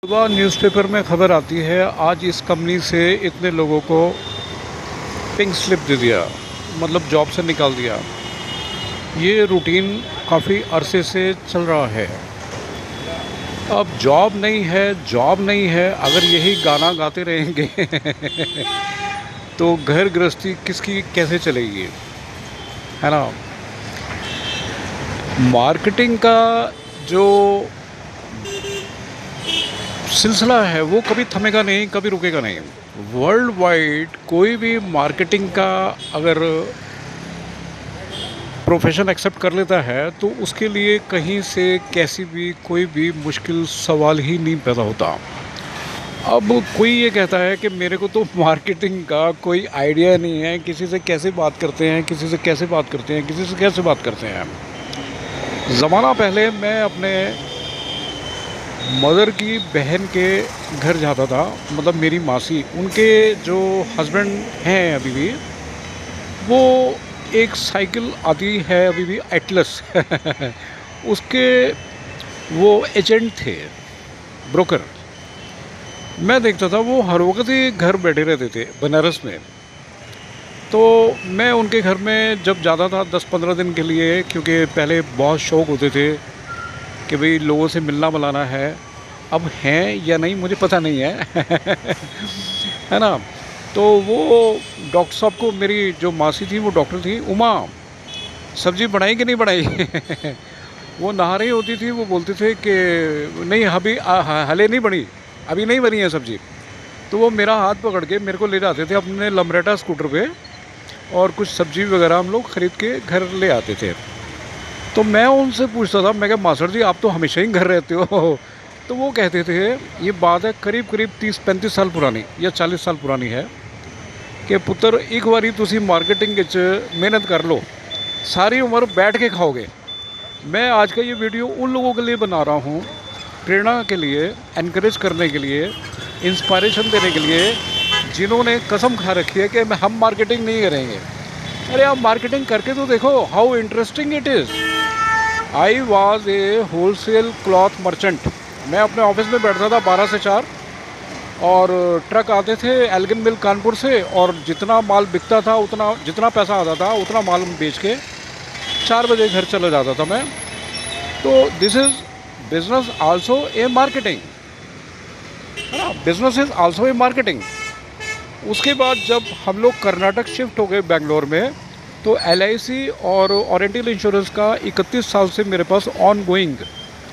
सुबह न्यूज़पेपर में खबर आती है, आज इस कंपनी से इतने लोगों को पिंक स्लिप दे दिया, मतलब जॉब से निकाल दिया। ये रूटीन काफ़ी अरसे से चल रहा है। अब जॉब नहीं है, जॉब नहीं है, अगर यही गाना गाते रहेंगे तो घर गृहस्थी किसकी कैसे चलेगी, है ना। मार्केटिंग का जो सिलसिला है वो कभी थमेगा नहीं, कभी रुकेगा नहीं। वर्ल्ड वाइड कोई भी मार्केटिंग का अगर प्रोफेशन एक्सेप्ट कर लेता है तो उसके लिए कहीं से कैसी भी कोई भी मुश्किल सवाल ही नहीं पैदा होता। अब कोई ये कहता है कि मेरे को तो मार्केटिंग का कोई आइडिया नहीं है, किसी से कैसे बात करते हैं, किसी से कैसे बात करते हैं, किसी से कैसे बात करते हैं। ज़माना पहले मैं अपने मदर की बहन के घर जाता था, मतलब मेरी मासी, उनके जो हस्बैंड हैं अभी भी, वो एक साइकिल आती है अभी भी, एटलस उसके वो एजेंट थे, ब्रोकर। मैं देखता था वो हर वक्त ही घर बैठे रहते थे बनारस में। तो मैं उनके घर में जब जाता था 10-15 दिन के लिए, क्योंकि पहले बहुत शौक़ होते थे कि भाई लोगों से मिलना मिलाना है। अब हैं या नहीं मुझे पता नहीं है है ना। तो वो डॉक्टर साहब को, मेरी जो मासी थी वो डॉक्टर थी, उमा, सब्ज़ी बनाई कि नहीं बनाई वो नहा रही होती थी, वो बोलते थे कि नहीं अभी हले नहीं बनी, अभी नहीं बनी है सब्ज़ी। तो वो मेरा हाथ पकड़ के मेरे को ले जाते थे अपने लमरेटा स्कूटर पे, और कुछ सब्ज़ी वगैरह हम लोग ख़रीद के घर ले आते थे। तो मैं उनसे पूछता था, मैं कहा मास्टर जी आप तो हमेशा ही घर रहते हो तो वो कहते थे, ये बात है करीब करीब 30-35 साल पुरानी या 40 साल पुरानी है, कि पुत्र एक बारी तुसी मार्केटिंग विच मेहनत कर लो, सारी उम्र बैठ के खाओगे। मैं आज का ये वीडियो उन लोगों के लिए बना रहा हूँ, प्रेरणा के लिए, एनकरेज करने के लिए, इंस्पायरेशन देने के लिए, जिन्होंने कसम खा रखी है कि हम मार्केटिंग नहीं करेंगे। अरे आप मार्केटिंग करके तो देखो, how interesting it is. I was a wholesale cloth merchant. मैं अपने ऑफिस में बैठता था 12 से 4, और ट्रक आते थे एल्गिन मिल कानपुर से, और जितना माल बिकता था, उतना जितना पैसा आता था उतना माल बेच के 4 बजे घर चला जाता था मैं। तो this is business also a marketing, है ना। Business is also a marketing. उसके बाद जब हम लोग कर्नाटक शिफ्ट हो गए बेंगलोर में, तो LIC और ओरिएंटल इंश्योरेंस का 31 साल से मेरे पास ऑन गोइंग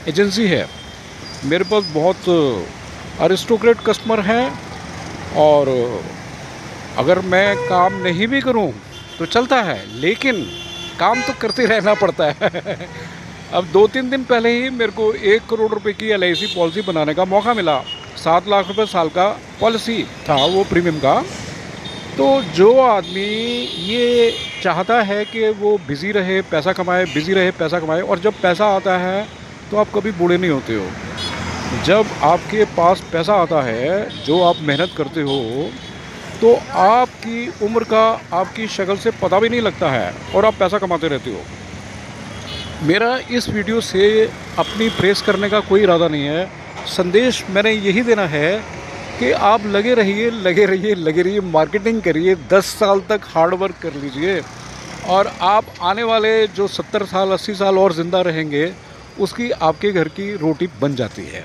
एजेंसी है। मेरे पास बहुत अरिस्टोक्रेट कस्टमर हैं, और अगर मैं काम नहीं भी करूं तो चलता है, लेकिन काम तो करते रहना पड़ता है अब 2-3 दिन पहले ही मेरे को 1 करोड़ रुपए की LIC पॉलिसी बनाने का मौका मिला। 7 लाख रुपए साल का पॉलिसी था वो, प्रीमियम का। तो जो आदमी ये चाहता है कि वो बिज़ी रहे पैसा कमाए, बिज़ी रहे पैसा कमाए, और जब पैसा आता है तो आप कभी बूढ़े नहीं होते हो। जब आपके पास पैसा आता है, जो आप मेहनत करते हो, तो आपकी उम्र का आपकी शक्ल से पता भी नहीं लगता है, और आप पैसा कमाते रहते हो। मेरा इस वीडियो से अपनी प्रेस करने का कोई इरादा नहीं है। संदेश मैंने यही देना है कि आप लगे रहिए, लगे रहिए, लगे रहिए, मार्केटिंग करिए, 10 साल तक हार्ड वर्क कर लीजिए, और आप आने वाले जो 70 साल 80 साल और ज़िंदा रहेंगे, उसकी आपके घर की रोटी बन जाती है।